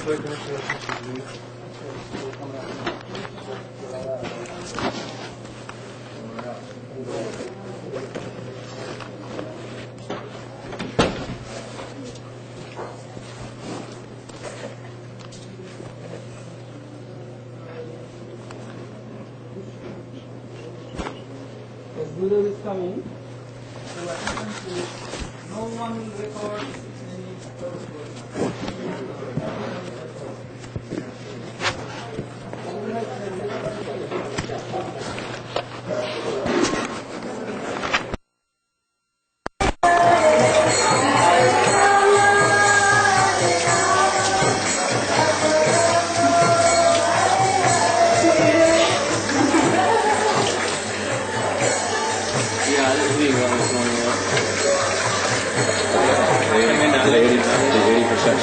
As Guru is coming, so no one will record any close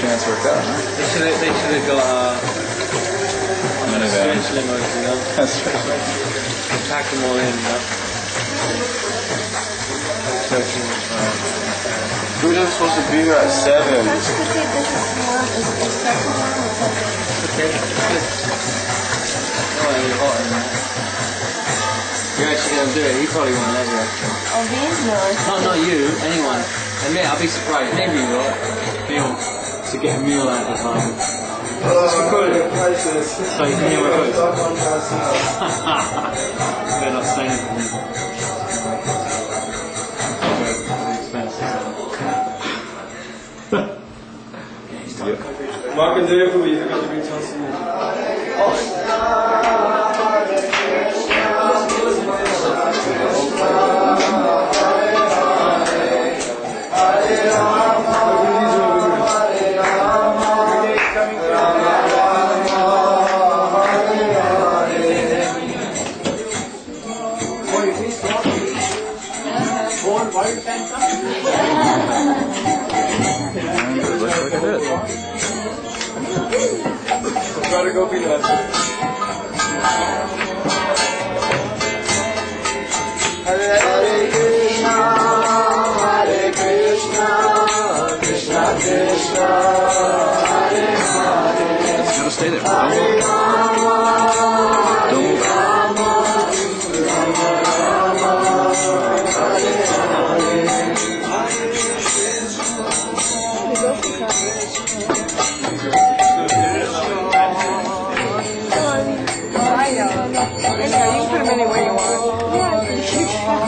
chance worked out, huh? They should have got French limos, you know? That's right. Pack them all in, you know? We were just supposed to be here at 7. Okay. No, it'll be hot in there. You're actually going to do it, he probably won't let you. Oh, these no. Not you, anyone. Admit, I'll be surprised. Maybe you will. Feel to get a meal out of the time. Let's record it. So you can hear where it goes. Better not say anything. Mark and Dave, we forgot to bring Chelsea. Gotta go be that. Hare Krishna, Hare Krishna, Krishna Krishna, Hare Hare. It's gotta stay there. Hare Rama, Don't move out. Rama Rama, Hare Hare. You can put them anywhere you want.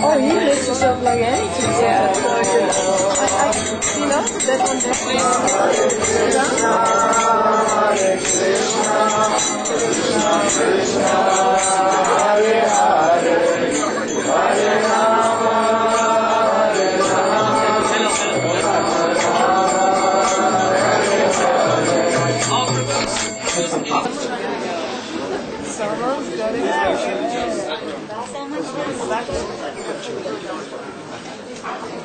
Oh, you list yourself like anything. Yeah. You know, that one there. Hare Krishna, Hare Krishna, Hare Hare, Hare Rama, Hare Someone's got it.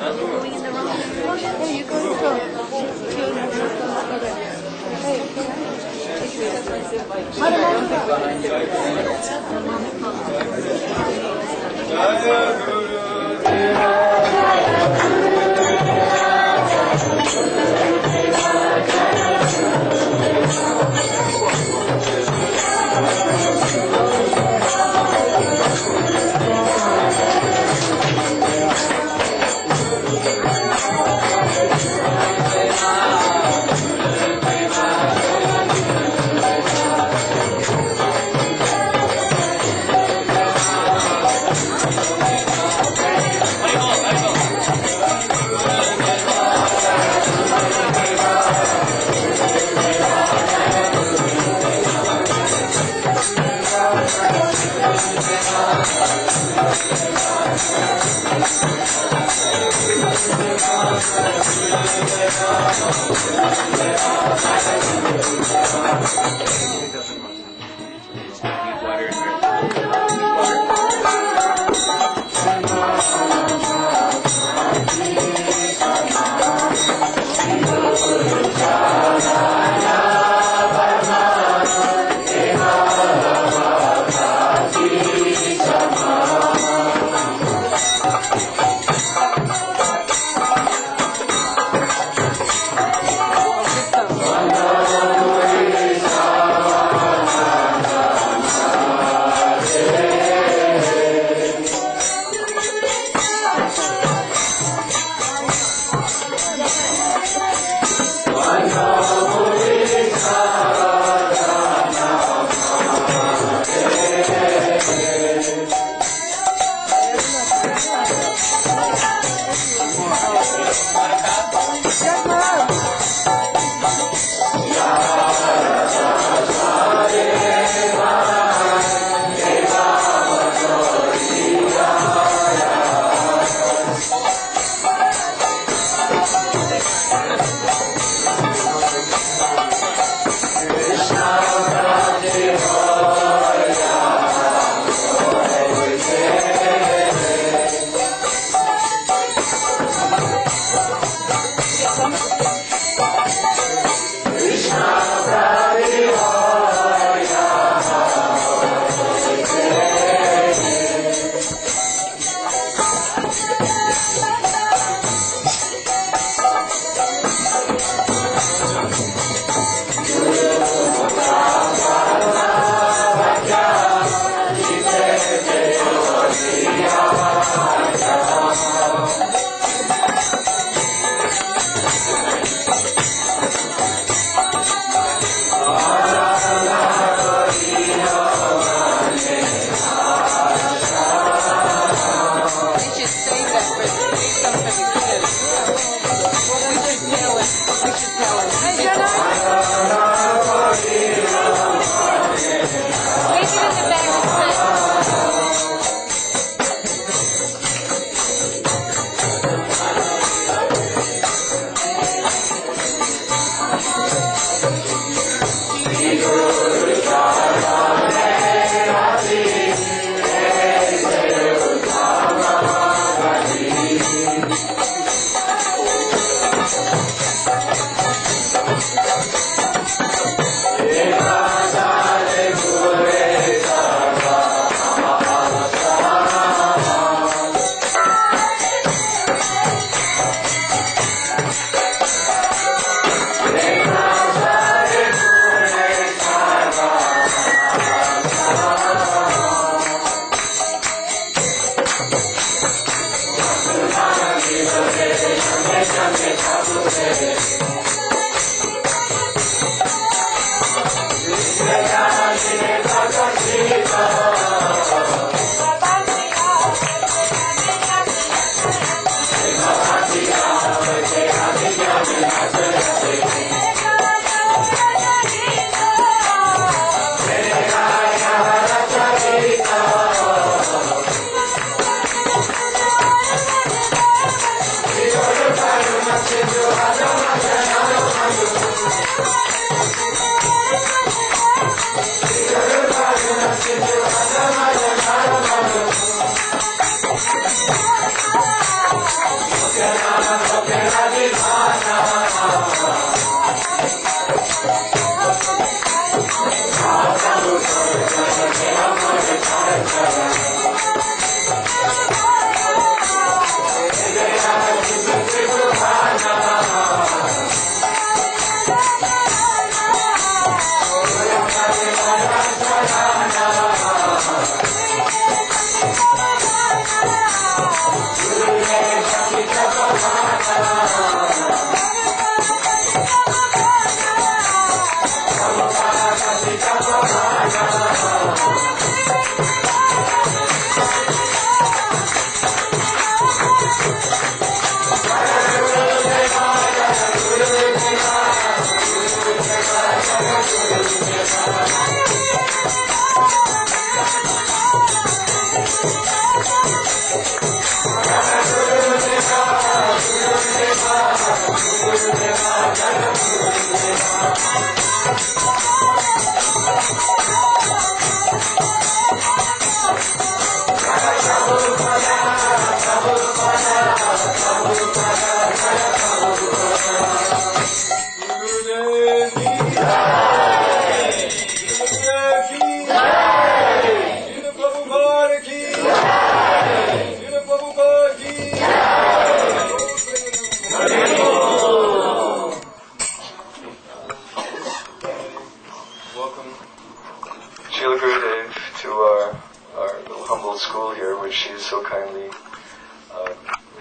Going in the wrong direction. Hey, you go.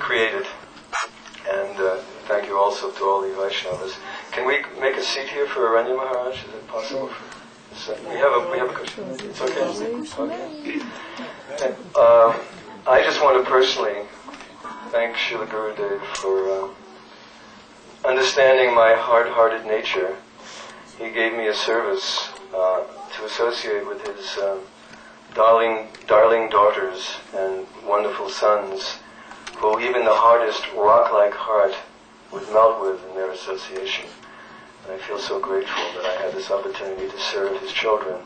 created. And thank you also to all the Vaishnavas. Can we make a seat here for Aranya Maharaj? Is it possible? We have a cushion. It's okay. Okay. I just want to personally thank Srila Gurudev for understanding my hard-hearted nature. He gave me a service to associate with his darling daughters and wonderful sons, who even the hardest rock-like heart would melt with in their association. And I feel so grateful that I had this opportunity to serve his children,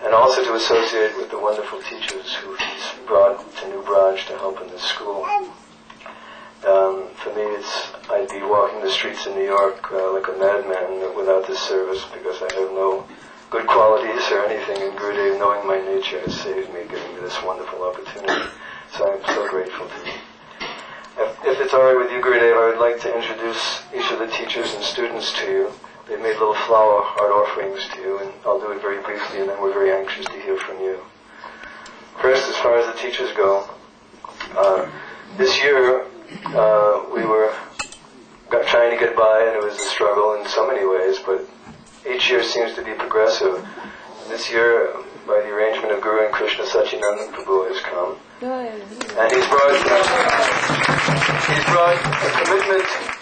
and also to associate with the wonderful teachers who he's brought to New Braj to help in this school. For me, I'd be walking the streets in New York like a madman without this service, because I have no good qualities or anything, and Gurudev, knowing my nature, has saved me, giving me this wonderful opportunity. So I'm so grateful to you. If it's alright with you, Gurudev, I would like to introduce each of the teachers and students to you. They've made little flower art offerings to you, and I'll do it very briefly, and then we're very anxious to hear from you. First, as far as the teachers go, this year we were trying to get by, and it was a struggle in so many ways, but each year seems to be progressive. And this year, by the arrangement of Guru and Krishna, Satchidananda Prabhu has come. And he's brought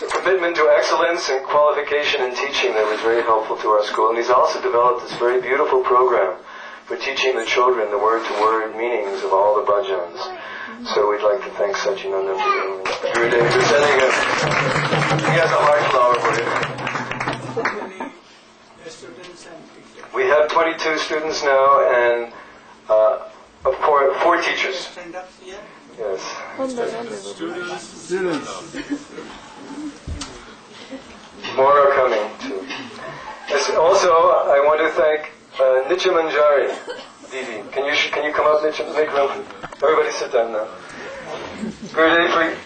a commitment to excellence and qualification in teaching that was very helpful to our school. And he's also developed this very beautiful program for teaching the children the word-to-word meanings of all the bhajans. So we'd like to thank Satchidananda Prabhu. Gurudev for sending us. He has a heart flower for you. We have 22 students now, and of course, 4 teachers. Yes. Students. More are coming too. Also, I want to thank Nitya Manjari Didi. Can you come up, Nitya? Make room. Everybody sit down now. Gurudev,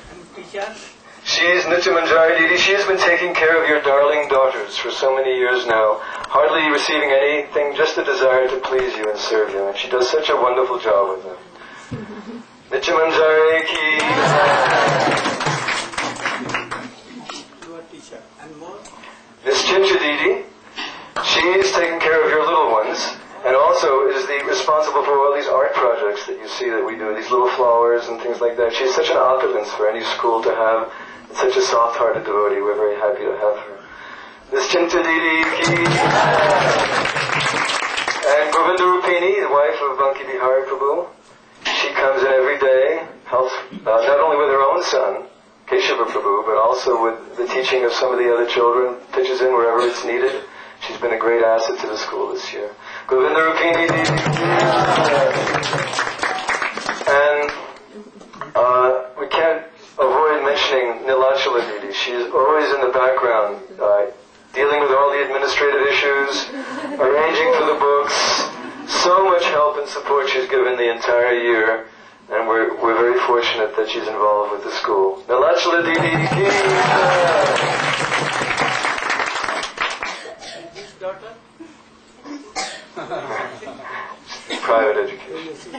she is Nitya Manjari Didi. She has been taking care of your darling daughters for so many years now, hardly receiving anything, just a desire to please you and serve you. And she does such a wonderful job with them. Nitya Manjari ki. Miss Chincha Didi, she is taking care of your little ones, and also is responsible for all these art projects that you see that we do, these little flowers and things like that. She's such an opulence for any school to have. It's such a soft-hearted devotee. We're very happy to have her. Miss Chinta Didi ki. And Govinda Rupini, the wife of Banki Bihari Prabhu, she comes in every day, helps not only with her own son, Keshava Prabhu, but also with the teaching of some of the other children, pitches in wherever it's needed. She's been a great asset to the school this year. Govinda Rupini Didi. And we can't avoid mentioning Nilachala Didi. She is always in the background, dealing with all the administrative issues, arranging for the books. So much help and support she's given the entire year, and we're very fortunate that she's involved with the school. Nilachala Didi ki. Private education.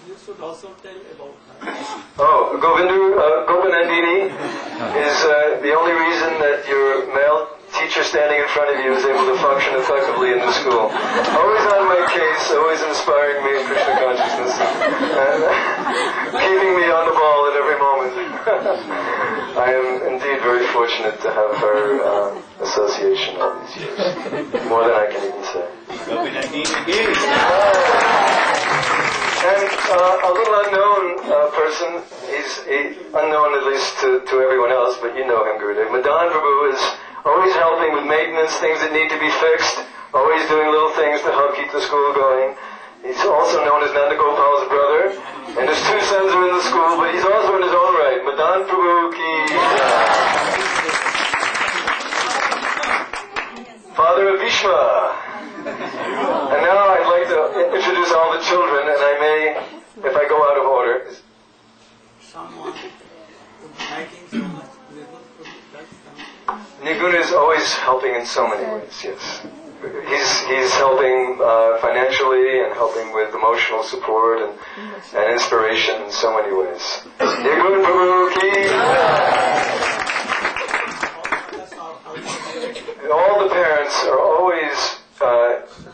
You should also tell about her. Oh, Gopanandini is the only reason that your male teacher standing in front of you is able to function effectively in the school. Always on my case, always inspiring me in Krishna consciousness, and keeping me on the ball at every moment. I am indeed very fortunate to have her association all these years. More than I can even say. And a little unknown person, he's unknown at least to everyone else, but you know him, Gurudev. Madan Prabhu is always helping with maintenance, things that need to be fixed, always doing little things to help keep the school going. He's also known as Nanda Gopal's brother, and his 2 sons are in the school, but he's also in his own right. Madan Prabhu ki. Father of Bhishma. And now I'd like to introduce all the children, and I may, if I go out of order. Someone making so much. Niguna is always helping in so many ways, yes. he's helping financially and helping with emotional support and inspiration in so many ways. All the parents are always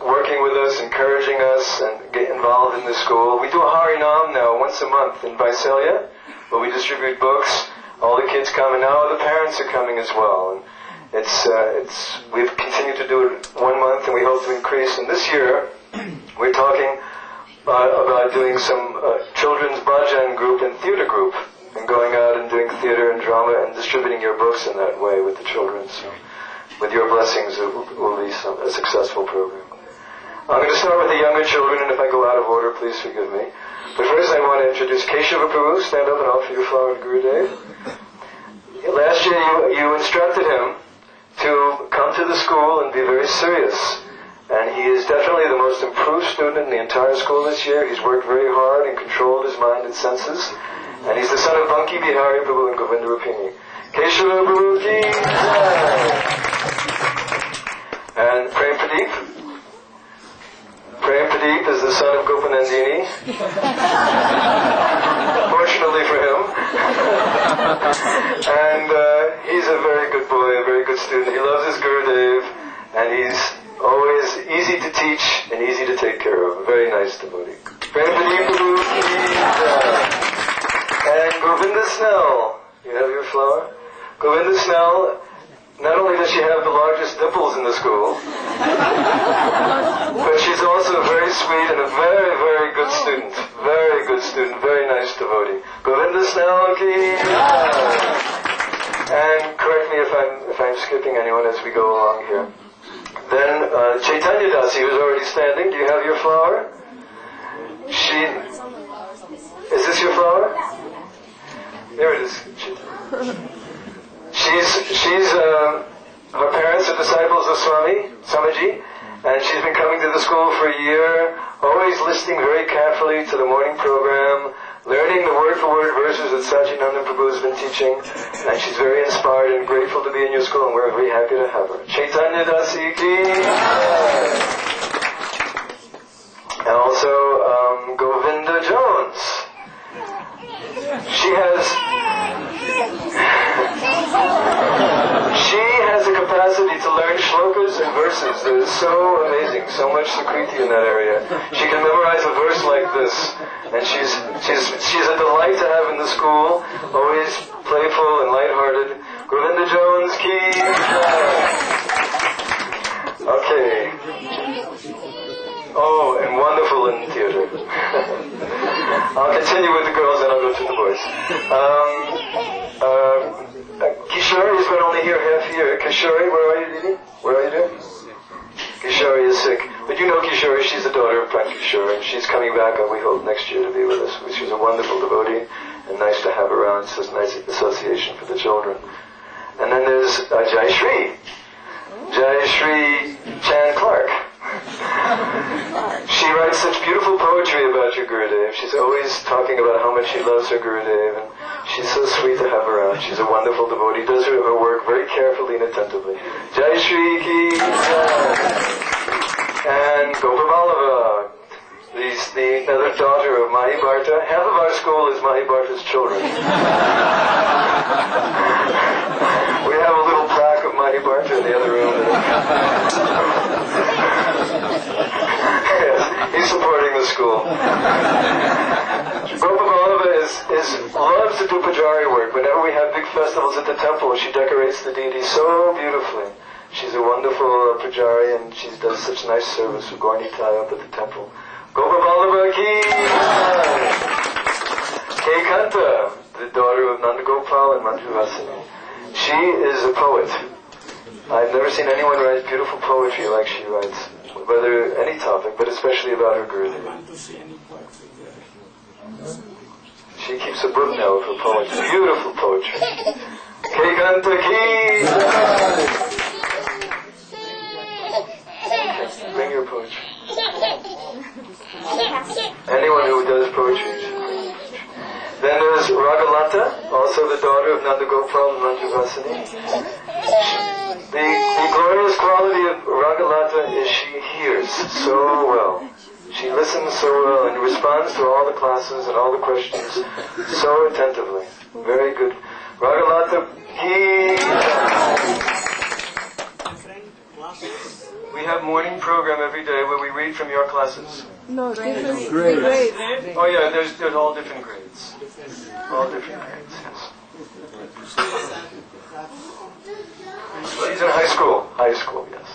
working with us, encouraging us, and get involved in the school. We do a Harinam now once a month in Visalia, where we distribute books. All the kids come, and now the parents are coming as well. And we've continued to do it 1 month, and we hope to increase. And this year, we're talking about doing some children's bhajan group and theater group, and going out and doing theater and drama and distributing your books in that way with the children. So, with your blessings, it will be a successful program. I'm going to start with the younger children, and if I go out of order, please forgive me. But first I want to introduce Keshava Prabhu. Stand up and offer your flower to Gurudev. Last year you instructed him to come to the school and be very serious. And he is definitely the most improved student in the entire school this year. He's worked very hard and controlled his mind and senses. And he's the son of Banki Bihari Prabhu and Govinda Rupini. Keshava Prabhu ki jai. And Prem Pradeep. Prem Pradeep is the son of Gopanandini. Fortunately for him. And he's a very good boy, a very good student. He loves his Gurudev, and he's always easy to teach and easy to take care of. A very nice devotee. Prem Pradeep Prabhu ki jai. And Govinda Snell. You have your flower? Govinda Snell, not only does she have the largest dimples in the school, but she's also very sweet and a very, very good student. Very good student, very nice devotee. Govinda Snell ki jai. And correct me if I'm skipping anyone as we go along here. Then Chaitanya Dasi, who's already standing, do you have your flower? Is this your flower? There it is. Her parents are disciples of Swamiji, and she's been coming to the school for a year, always listening very carefully to the morning program, learning the word-for-word verses that Sajinandan Prabhu has been teaching, and she's very inspired and grateful to be in your school, and we're very happy to have her. Chaitanya Dasi ki. And also Govinda Jones. She has a capacity to learn shlokas and verses that is so amazing, so much sukriti in that area. She can memorize a verse like this, and she's a delight to have in the school, always playful and lighthearted. Govinda Jones ki jai. Okay. Oh, and wonderful in theater. I'll continue with the girls and I'll go to the boys. Kishori has been only here half a year. Kishori, where are you, Didi? Where are you, dear? Kishori is sick. But you know Kishori, she's the daughter of Pran Kishori, and she's coming back, we hope, next year to be with us. She's a wonderful devotee, and nice to have her around. It's a nice association for the children. And then there's Jai Shri Chan Clark. She writes such beautiful poetry about your Gurudev. She's always talking about how much she loves her Gurudev, and she's so sweet to have her around. She's a wonderful devotee, does her work very carefully and attentively. Jai Shri ki jai. And Gopavallabha, the other daughter of Mahi Bharta. Half of our school is Mahi Bharta's children. We have a little plaque of Mahi Bharta in the other room. Yes, he's supporting the school. Gopavallabha loves to do pujari work. Whenever we have big festivals at the temple, she decorates the deity so beautifully. She's a wonderful pujari, and she does such nice service with Gaurnitai up at the temple. Gopavallabha ki jai. Kekanta, the daughter of Nandagopal and Manjuvasini. She is a poet. I've never seen anyone write beautiful poetry like she writes, whether any topic, but especially about her Gurudev. She keeps a book now of her poetry, beautiful poetry. Kekanta ki jai. Bring your poetry. Anyone who does poetry. Then there's Ragalanta, also the daughter of Nandagopal and Manjuvasini. The glorious quality of Ragalata is she hears so well. She listens so well and responds to all the classes and all the questions so attentively. Very good. Ragalata, we have morning program every day where we read from your classes. No, different grades. Oh yeah, there's all different grades. All different grades, yes. She's in high school. High school, yes.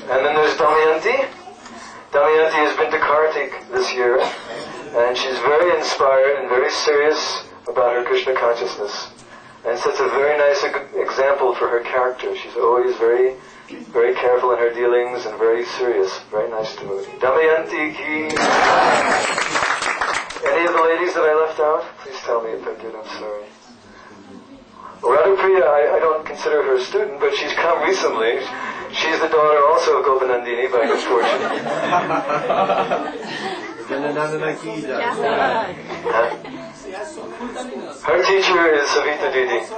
And then there's Damayanti. Damayanti has been to Kartik this year, and she's very inspired and very serious about her Krishna consciousness, and sets a very nice example for her character. She's always very, very careful in her dealings and very serious. Very nice devotee. Damayanti ki. Any of the ladies that I left out? Please tell me if I did. I'm sorry. Radhapriya, I don't consider her a student, but she's come recently. She's the daughter also of Gopanandini by good fortune. Her teacher is Savita Didi. She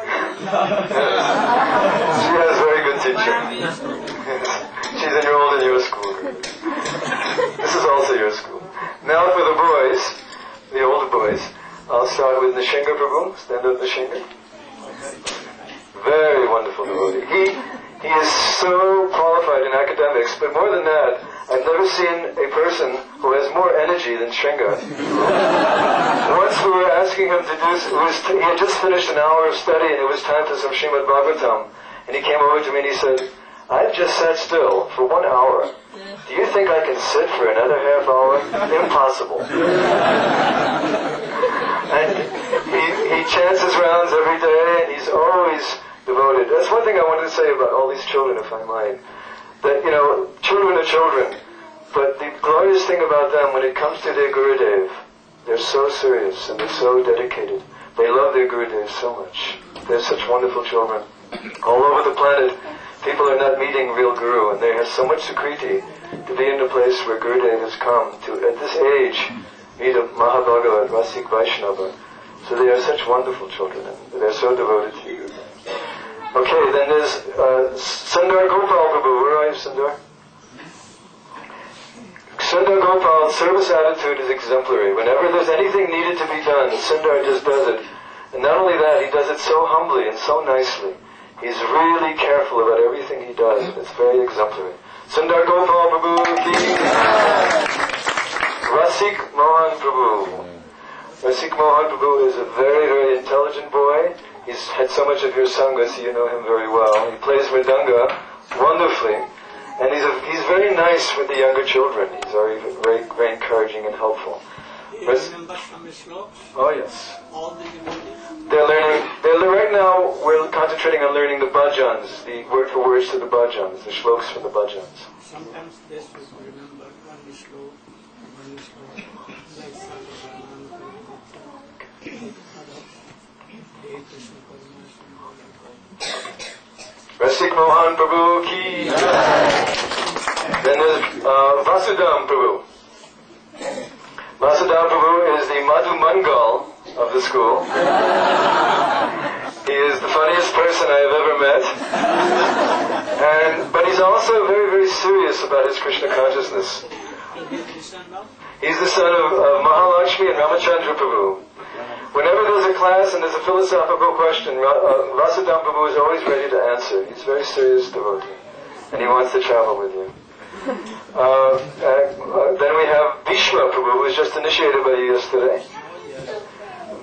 has a very good teacher. She's enrolled in your school. This is also your school. Now for the boys, the older boys, I'll start with Nishinga Prabhu. Stand up, Nishinga. Very wonderful devotee. He is so qualified in academics, but more than that, I've never seen a person who has more energy than Shringa. Once we were asking him to do, he had just finished an hour of study and it was time for some Srimad Bhagavatam. And he came over to me and he said, I've just sat still for 1 hour. Do you think I can sit for another half hour? Impossible. And he chants his rounds every day and he's always devoted. That's one thing I wanted to say about all these children, if I might. That, children are children, but the glorious thing about them, when it comes to their Gurudev, they're so serious and they're so dedicated. They love their Gurudev so much. They're such wonderful children. All over the planet, people are not meeting real Guru, and they have so much Sukriti to be in the place where Gurudev has come to, at this age, meet a Mahabhagavat, Rasik Vaishnava. So they are such wonderful children, and they're so devoted to you. Okay, then there's Sundar Gopal Prabhu. Where are you, Sundar? Sundar Gopal's service attitude is exemplary. Whenever there's anything needed to be done, Sundar just does it. And not only that, he does it so humbly and so nicely. He's really careful about everything he does. It's very exemplary. Sundar Gopal Prabhu ki. Rasik Mohan Prabhu. Rasik Mohan Prabhu is a very, very intelligent boy. He's had so much of your sangha, so you know him very well. He plays mridanga wonderfully. And he's very nice with the younger children. He's very, very, very encouraging and helpful. Oh yes. They're learning, right now we're concentrating on learning the bhajans, the word for words to the bhajans, the shlokas from the bhajans. Sometimes they should remember one shlok. Rasik Mohan Prabhu ki. Then there's Vasudam Prabhu. Vasudam Prabhu is the Madhu Mangal of the school. He is the funniest person I have ever met. But he's also very, very serious about his Krishna consciousness. He's the son of Mahalakshmi and Ramachandra Prabhu. Whenever there's a class and there's a philosophical question, Vasudam Prabhu is always ready to answer. He's a very serious devotee, and he wants to travel with you. Then we have Bhishma Prabhu, who was just initiated by you yesterday.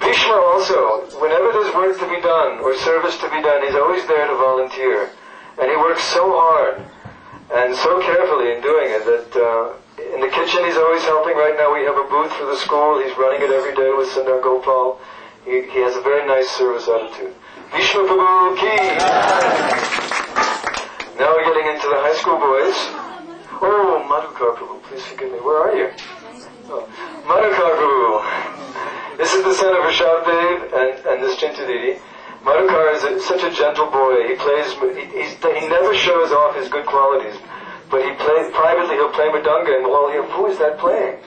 Bhishma also, whenever there's work to be done or service to be done, he's always there to volunteer. And he works so hard and so carefully in doing it that in the kitchen he's always helping. Right now we have a booth for the school. He's running it every day with Sundar Gopal. He has a very nice service attitude. Bhishma Prabhu ki. Now we're getting into the high school boys. Oh, Madhukar Prabhu, please forgive me. Where are you? Oh, Madhukar Prabhu. This is the son of Rishabdev and this Chintu Didi. Madhukar is such a gentle boy. He never shows off his good qualities. But privately he'll play mridanga, and who is that playing?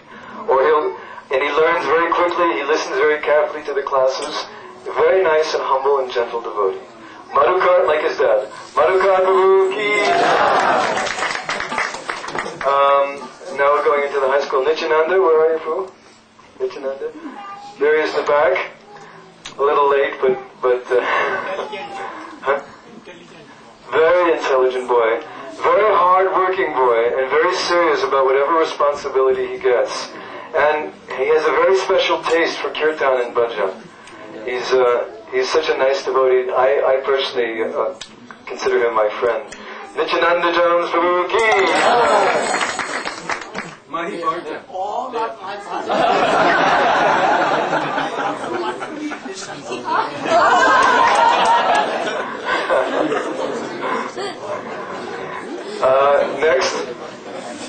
And he learns very quickly, he listens very carefully to the classes. A very nice and humble and gentle devotee. Madhukar, like his dad. Madhukar Prabhu ki. Now we're going into the high school. Nityananda, where are you, Prabhu? Nityananda? There he is in the back. A little late, but huh? Very intelligent boy. Very hard-working boy, and very serious about whatever responsibility he gets. And he has a very special taste for kirtan and bhajan. He's such a nice devotee. I personally consider him my friend. Nityananda Jones Prabhu ki. Mahi Bharta. Next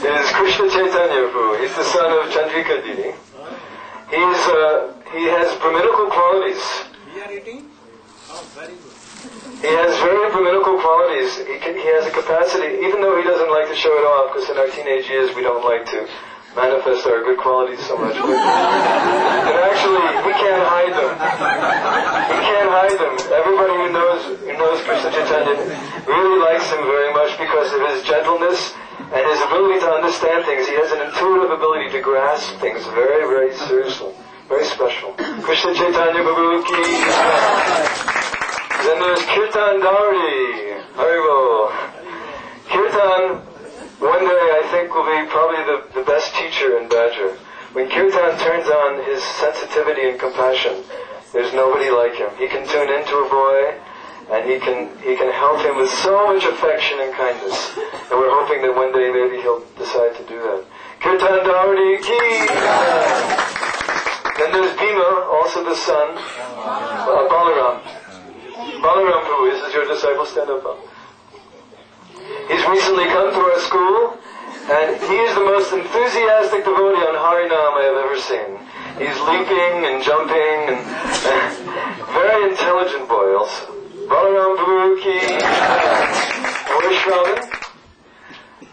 is Krishna Chaitanya Prabhu. He's the son of Chandrika Didi. He has Brahminical qualities. We are eating? Oh, very good. He has very Brahminical qualities. He has a capacity, even though he doesn't like to show it off, because in our teenage years we don't like to manifest our good qualities so much. And actually, we can't hide them. We can't hide them. Everybody who knows Krishna Chaitanya really likes him very much because of his gentleness and his ability to understand things. He has an intuitive ability to grasp things very, very seriously. Very special. Krishna Chaitanya Prabhu ki. Then there's Kirtan Dauri. Haribo. Kirtan, one day I think will be probably the best teacher in Badger. When Kirtan turns on his sensitivity and compassion, there's nobody like him. He can tune into a boy, and he can help him with so much affection and kindness. And we're hoping that one day maybe he'll decide to do that. Kirtan Dauri ki. Then there's Bhima, also the son, Balaram. Balaram Prabhu, this is your disciple, stand up. He's recently come to our school, and he is the most enthusiastic devotee on Harinam I have ever seen. He's leaping and jumping, and very intelligent boy also. Balaram Prabhu ki. And where's Shravan?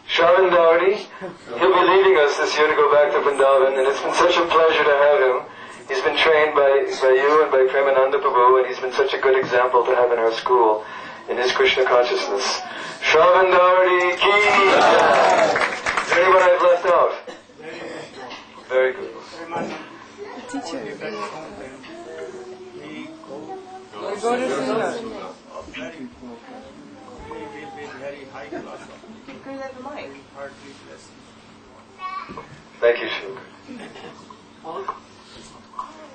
Shravan Daudi. He'll be leaving us this year to go back to Vrindavan, and it's been such a pleasure to have him. He's been trained by you and by Premananda Prabhu, and he's been such a good example to have in our school in his Krishna consciousness. Shravan Daudi ki. Is there anyone I've left out? Very good. Teacher. We Go to Srinagar. very important. We will be very high class. Heartily blessed. Thank you, Shuk.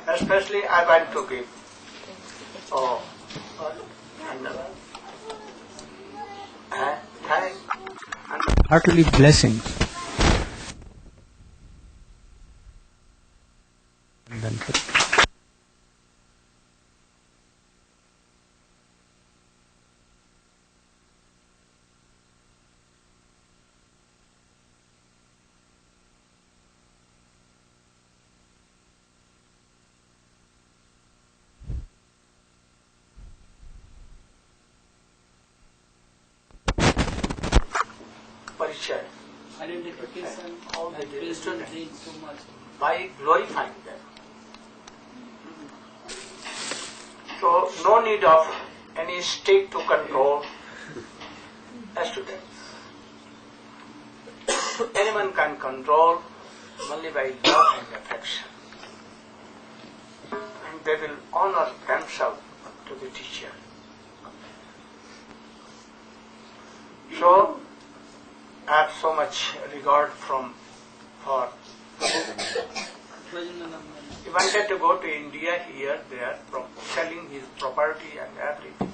Especially I want to give. Heartily blessings. Identification, All the and students so much. by glorifying them. So no need of any state to control a student. Anyone can control only by love and affection. And they will honor themselves to the teacher. So I have so much regard for he wanted to go to India, here, there, selling his property and everything.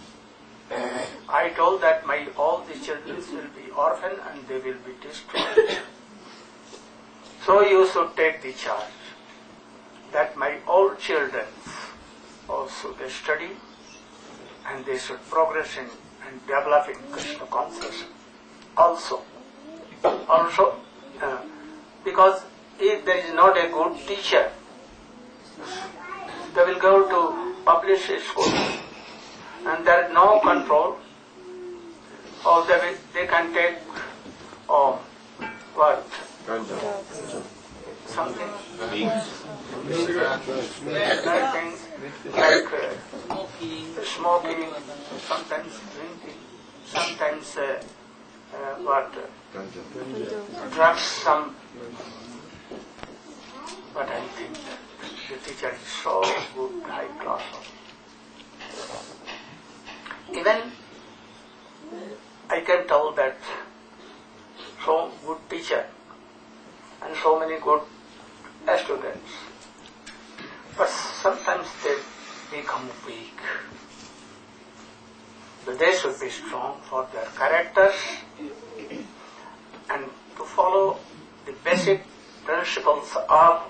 I told that all the children will be orphan and they will be destroyed. So you should take the charge that my all children also they study and they should progress in and develop in Krishna consciousness also. Because if there is not a good teacher, they will go to public school and there is no control, or they can take what? Something. Bad things like smoking, sometimes drinking, sometimes drugs, some. But I think the teacher is so good, high class. Even I can tell that so good teacher and so many good students, but sometimes they become weak. So they should be strong for their characters and to follow the basic principles of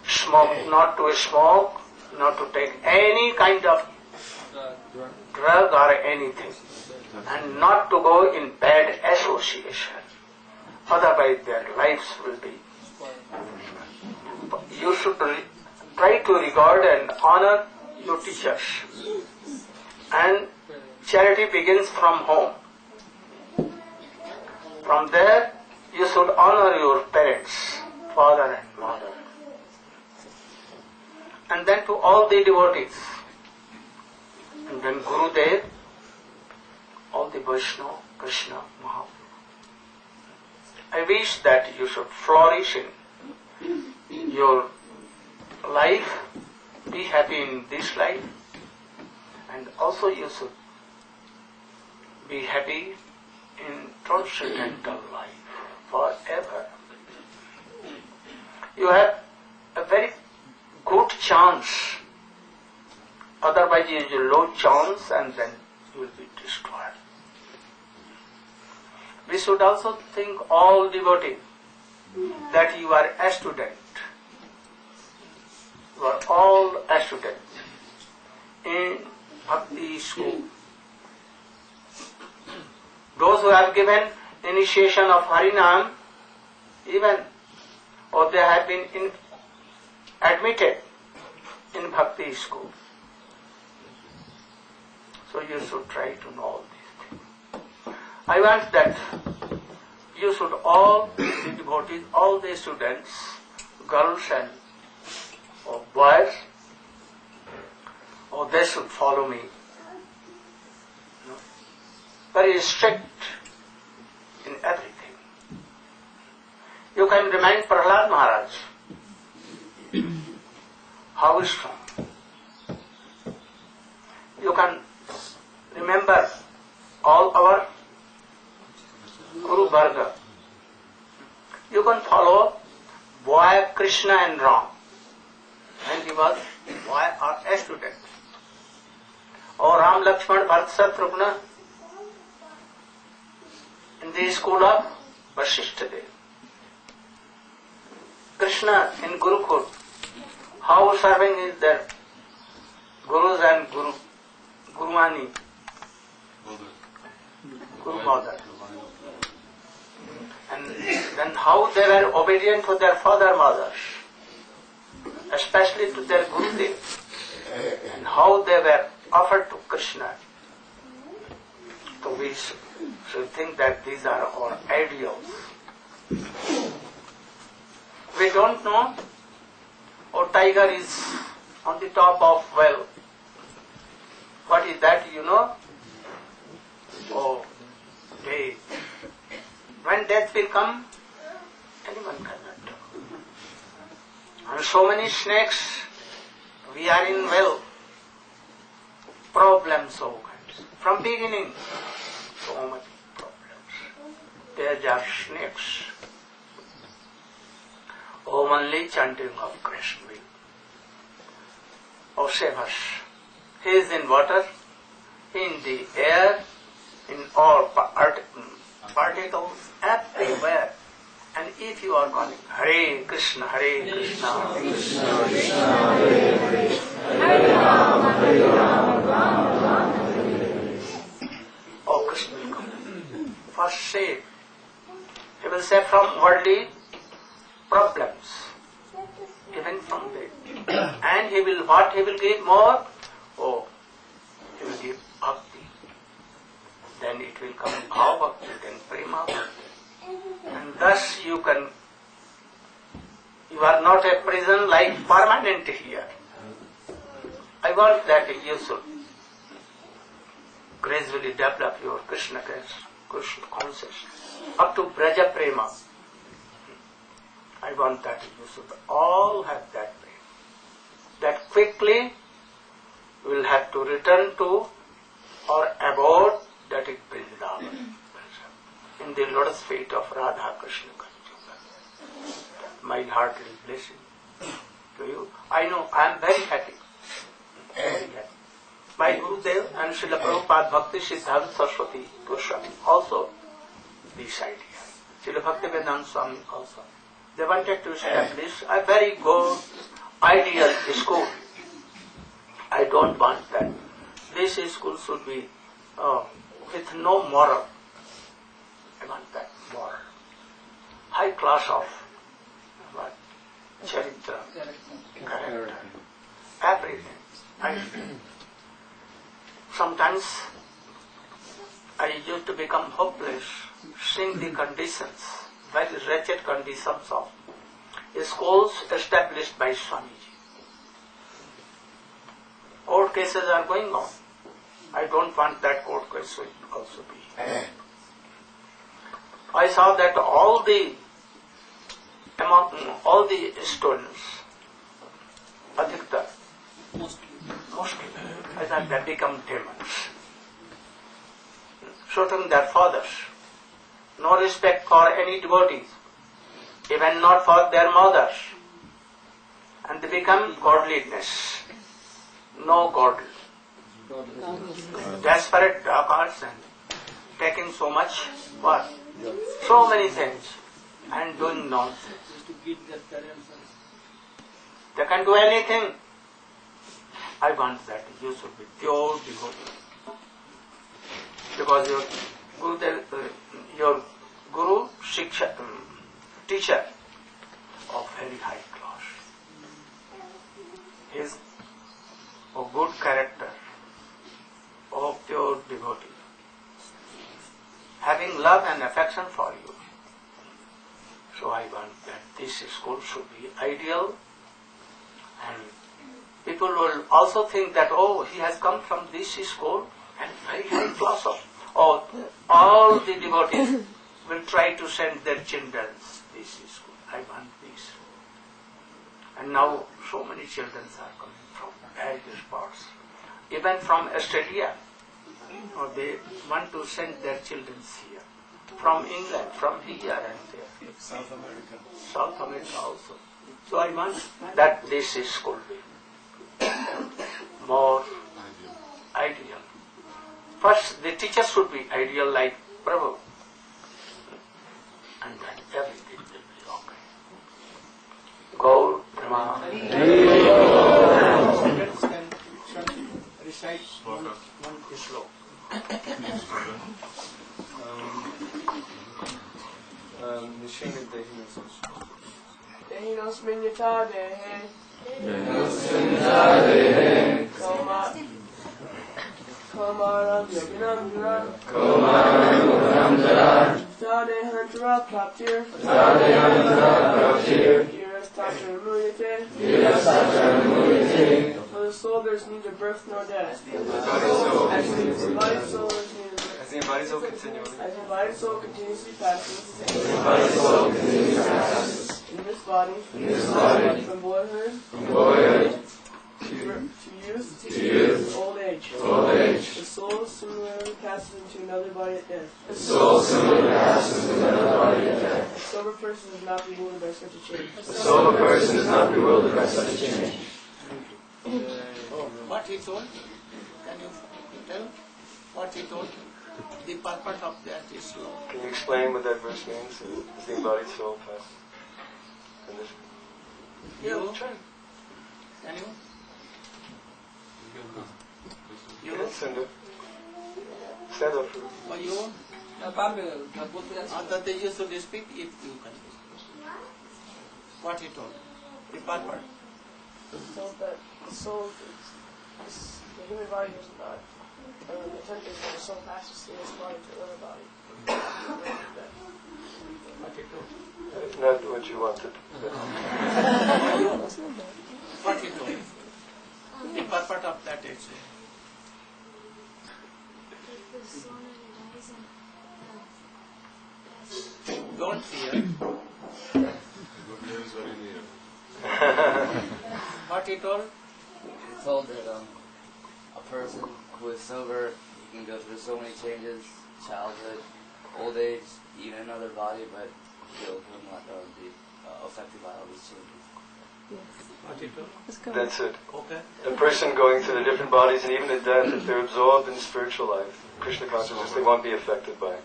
smoke, not to smoke, not to take any kind of drug or anything, and not to go in bad association. Otherwise their lives will be. You should try to regard and honor your teachers. And charity begins from home. From there, you should honor your parents, father and mother. And then to all the devotees. And then Gurudev, all the Vaishnava, Krishna, Mahaprabhu. I wish that you should flourish in your life, be happy in this life, and also you should be happy in transcendental life forever. You have a very good chance, otherwise it is a low chance and then you will be destroyed. We should also think all devotees that you are a student. You are all a student in Bhakti school. Those who have given initiation of Harinam, even or they have been admitted in Bhakti school. So you should try to know these things. I want that you should all the devotees, all the students, girls and boys, they should follow me. Very strict in everything. You can remind Prahlad Maharaj how strong. You can remember all our Guru Varga. You can follow boy Krishna and Ram. And he was boy or a student. Or Ram Lakshman Bharat Shatrugna in the school of Vasishtha Dev. Krishna in Gurukula, how serving is their Gurus and Gurumani, Guru Mother. And then how they were obedient to their father mothers, especially to their Gurudev, and how they were offered to Krishna. So we should think that these are our ideals. We don't know, tiger is on the top of well. What is that, you know? Death. When death will come, anyone cannot tell. And so many snakes, we are in well. Problems so kinds. From beginning, so many problems. There are snakes. Only chanting of Krishna will save us. He is in water, in the air, in all particles, everywhere. And if you are calling Hare Krishna, Hare Krishna, Krishna Krishna, Hare Hare, Hare Rama, Hare Rama, Rama Rama, Hare Hare. Krishna will come. First save. He will save from worldly problems, even from them. And he will, what he will give more? He will give Bhakti. Then it will come Bhava Bhakti, then Prema Bhakti. And thus you are not a prison like permanent here. I want that you should gradually develop your Krishna consciousness up to Braja Prema. I want that you should all have that prema. That quickly will have to return to or abode that is Vrindavan. In the lotus feet of Radha Krishna. My heartily blessing to you. I know I am very happy. Very happy. My Gurudev and Srila Prabhupada Bhakti Siddhanta Saraswati Goswami also this idea. Srila Bhaktivedanta Swami also. They wanted to establish a very good ideal school. I don't want that. This school should be with no moral. I want that moral. High class of what? Charitra, character, everything. Sometimes I used to become hopeless, seeing the conditions, very wretched conditions of schools established by Swamiji. Court cases are going on. I don't want that court case will also be. I saw that all the students, Adhiktar, mostly, I thought they become demons. Shooting their fathers, no respect for any devotees, even not for their mothers, and they become godliness, no godly. Desperate dark and taking so much what? So many things and doing nonsense. They can do anything. I want that you should be pure devotee. Because your Guru, Shiksha, teacher of very high class. He is of good character, of pure devotee, having love and affection for you. So I want that this school should be ideal, and people will also think that, oh, he has come from this school and very high class of, all the devotees will try to send their children this school. I want this. And now so many children are coming from various parts, even from Australia. They want to send their children here, from England, from here and there. South America also. So I want that this school be more ideal. First, the teacher should be ideal like Prabhu, and then everything will be okay. Gaur Brahma. Students can recite one sloka. Dehinos minyata dehe. Komaram yoginam dura. Tade hantara praptir. Iras tatra muyate. For the soul there is neither birth nor death. As the embodied soul is neither birth. As the embodied soul continuously passes. In this body. From boyhood. To youth, old age. The soul similarly passes into another body at death. A sober person is not bewildered by such a change. What he told? Can you tell what he told? The purpose of that is law. Can you explain what that verse means? Is the embodied soul past? You try. Can you? You? Stand up. Stand up. For you? That you should speak if you can. What he told? The purpose. So that the soul, the human body is not attempted that the soul passes through this body to another body. What he told? Not what you wanted. What he told? The purpose of that is Don't fear. What he told? He told that a person who is sober, he can go through so many changes, childhood, old age, even another body, but he'll not be affected by all these changes. What he told? That's it. Okay. A person going through the different bodies, and even at death, if they're absorbed in spiritual life, Krishna consciousness, they won't be affected by it.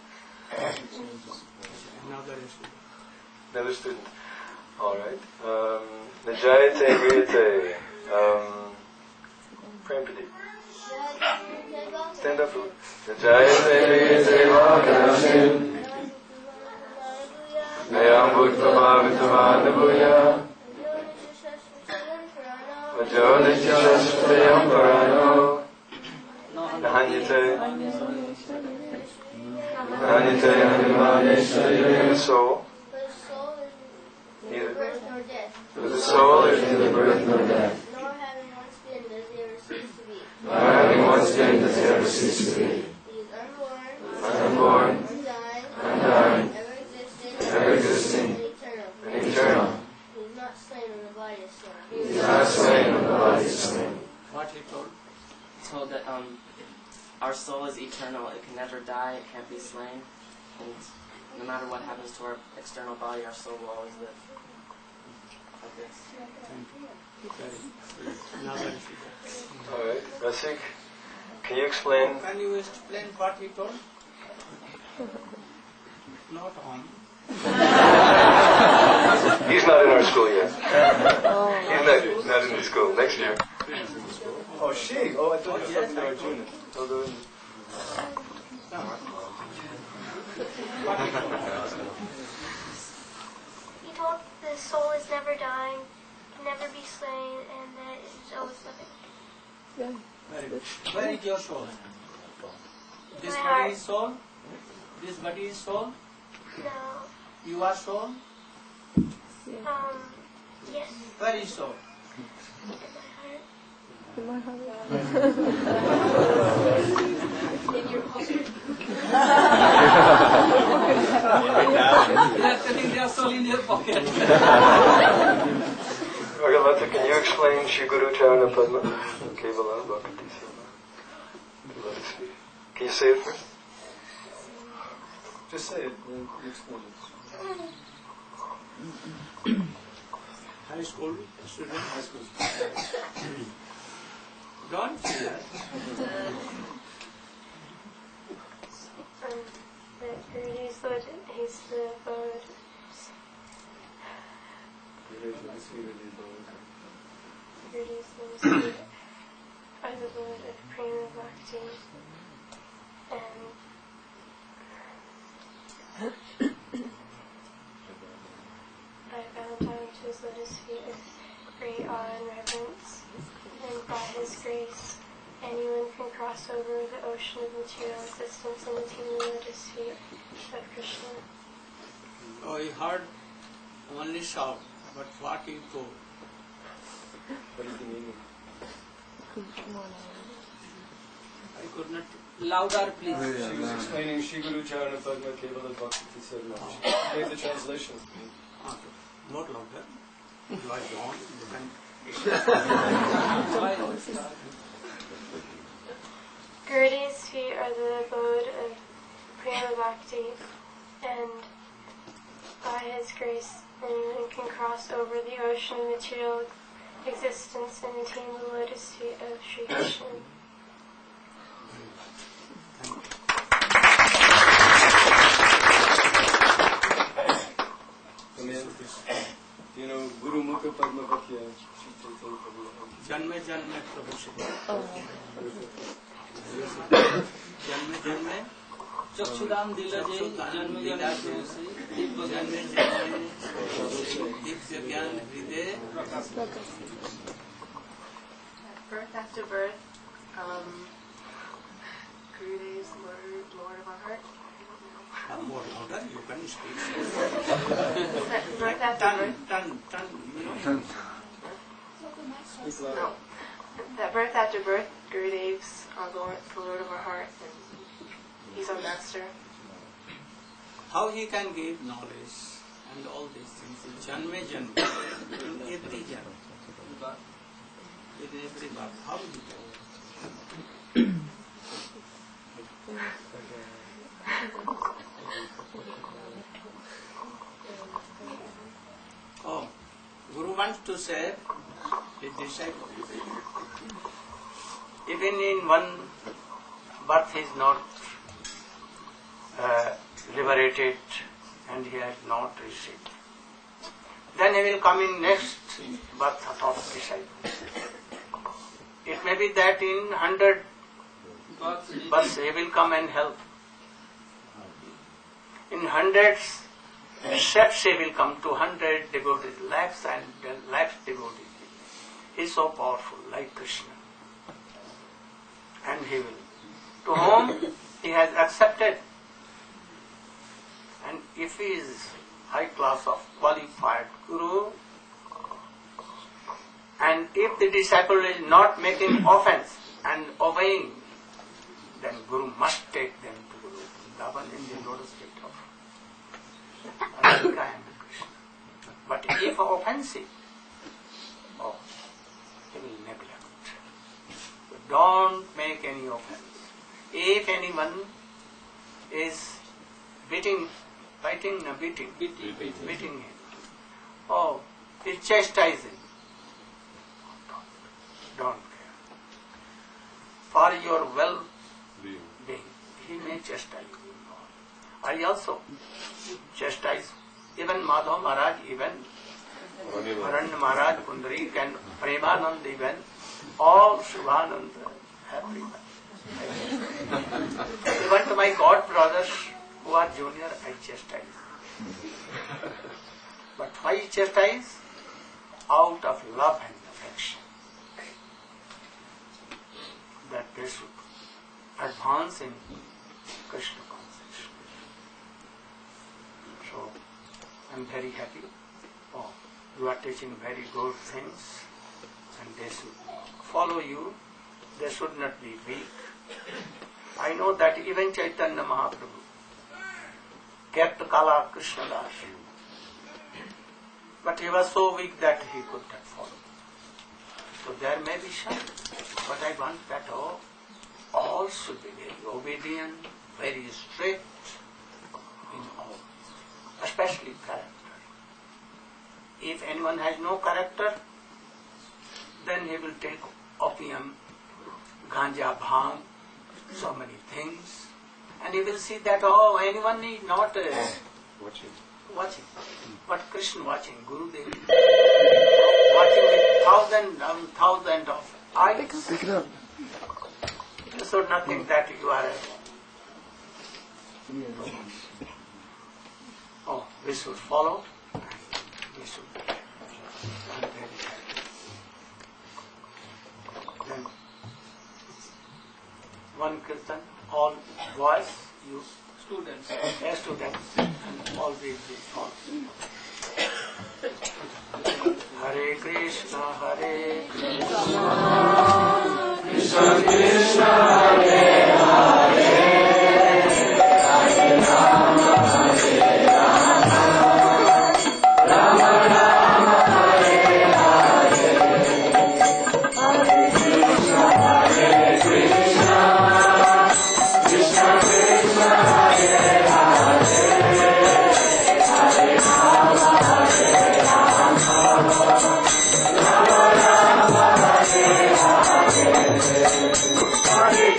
Another student. All right. Najayate Riyate. Prempati. Stand up. Najayate Riyate Vakanashin. Nayam Bhutavavitavanabuya. Vajonishashtayam Parano. Nahanyate. Nahanyate Hanumaneshayam. Soul. Neither. For the soul is neither birth nor death. Nor having once been does he ever cease to be. Nor having once been does he ever cease to be. He is unborn, Unborn, undying, undying, ever existing, ever existing, and eternal. and eternal. He is not slain when the body is slain. He is not slain when the body is slain. What he told? He told that our soul is eternal. It can never die. It can't be slain. And no matter what happens to our external body, our soul will always live. Like this. All right, Rasik, can you explain? Can you explain what he told? Not on. He's not in our school yet. He's not in the school. Next year. Oh, she? Oh, I thought you were talking to Arjuna. He told the soul is never dying, can never be slain, and that it is always living. Very good. Where is your soul? This My body heart. is soul? This body is soul? No. You are soul? Yes. Where is soul? In my heart. They are telling their soul in their pocket. Bhagavata, can you explain Shri Guru Charana Padma? Kevala Bhakti Seva. Let us speak. Can you say it first? Just say it and explain it. High school student? High school student. Don't fear. He's the bird. Are the Lord of Prema Bhakti, and I bow down to his lotus feet with great awe and reverence, and by his grace, anyone can cross over the ocean of material existence and attain the lotus feet of Krishna. Oh, he heard only shout, but what he told? What is the meaning? I could not. Louder, please. She was explaining Shri Guru Charana Padma Kevala Bhakti Seva. She gave the translation. Not louder. You are John. You can. Gurudeva's feet are the abode of Prema Bhakti, and by his grace, anyone can cross over the ocean of material existence and attain the lotus feet of Sri Krishna. Do you know Guru Mukha Padma Vakya? Janme Janme Prabhu Se. Janme Janme. Chakshudam Dila Jai. Janme Janme Prabhu Se. Divya Janme Janme. Divya Gyan Hriday. Birth after birth, Gurudev's Lord of our heart. More louder, you can speak. Birth after birth. Turn, you know. No. That birth after birth, Gurudev's the Lord of our heart, and He's our master. How he can give knowledge and all these things in janme janme, in every janma, in every birth, how he can? Oh, Guru wants to say his disciple, even in one birth he is not liberated and he has not received. Then he will come in next birth of disciple. It may be that in 100 births he will come and help. In hundreds steps he will come to 100 devotees, lakhs and lakhs devotees. He is so powerful, like Krishna. And he will, to whom he has accepted. And if he is high class of qualified Guru, and if the disciple is not making offense and obeying, then Guru must take them to Guru Vrindavan in the lotus feet of Radhika and Krishna. But if offensive, oh, he will neglect. So don't make any offense. If anyone is beating him, oh, he's chastising, don't care. For your well-being, he may chastise you. I also chastise even Madhav Maharaj, even Aranya Maharaj, Pundarik and Premanand, even all Shubhananda, everyone. Even to my god brothers who are junior, I chastise. But why chastise? Out of love and affection. That they should advance in Krishna consciousness. So, I am very happy. Oh, you are teaching very good things and they should follow you. They should not be weak. I know that even Chaitanya Mahaprabhu kept Kala Krishna Das. But he was so weak that he could not follow. So there may be some. But I want that all should be very obedient, very strict in all, especially character. If anyone has no character, then he will take opium, ganja, bhang, so many things, and he will see that, anyone is not watching. But Krishna watching, Gurudev watching with thousand of eyes. Pick it up. So nothing that you are. We should follow. We should. Then one kirtan, all boys, you students, and all these songs. Hare Krishna, Hare Krishna, Krishna Krishna, Hare Hare, Hare Rama, Hare Rama, Rama Rama, Hare Hare, Hare Krishna, Hare Krishna, Krishna Krishna, Hare Hare, Hare Rama, Hare Rama, Rama Rama, Hare Hare, Hare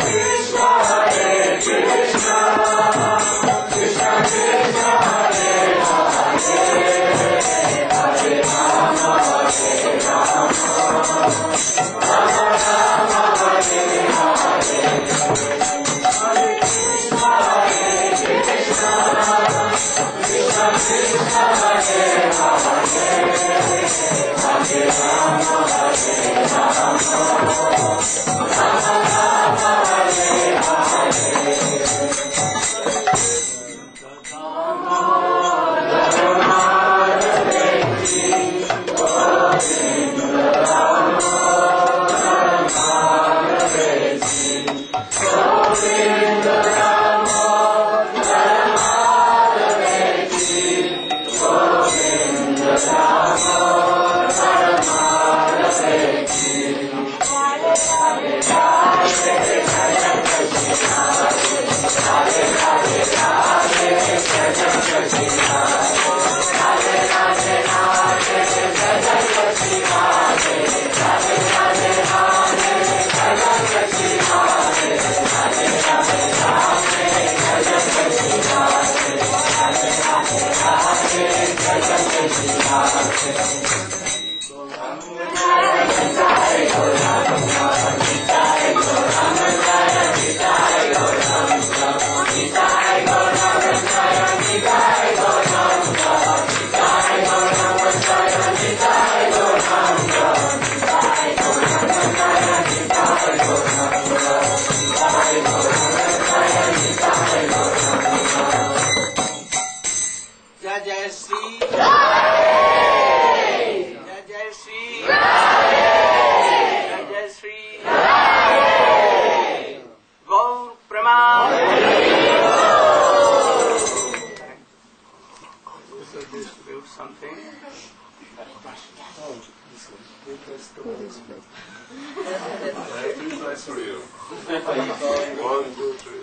for you. 1, 2, 3.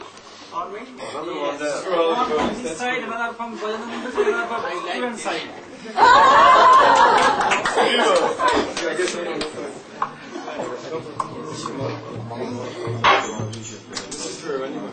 On me? Another one there. One from this side, another from Bhajananda side, another from student side. This is true anyway.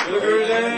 Guru Gurudev.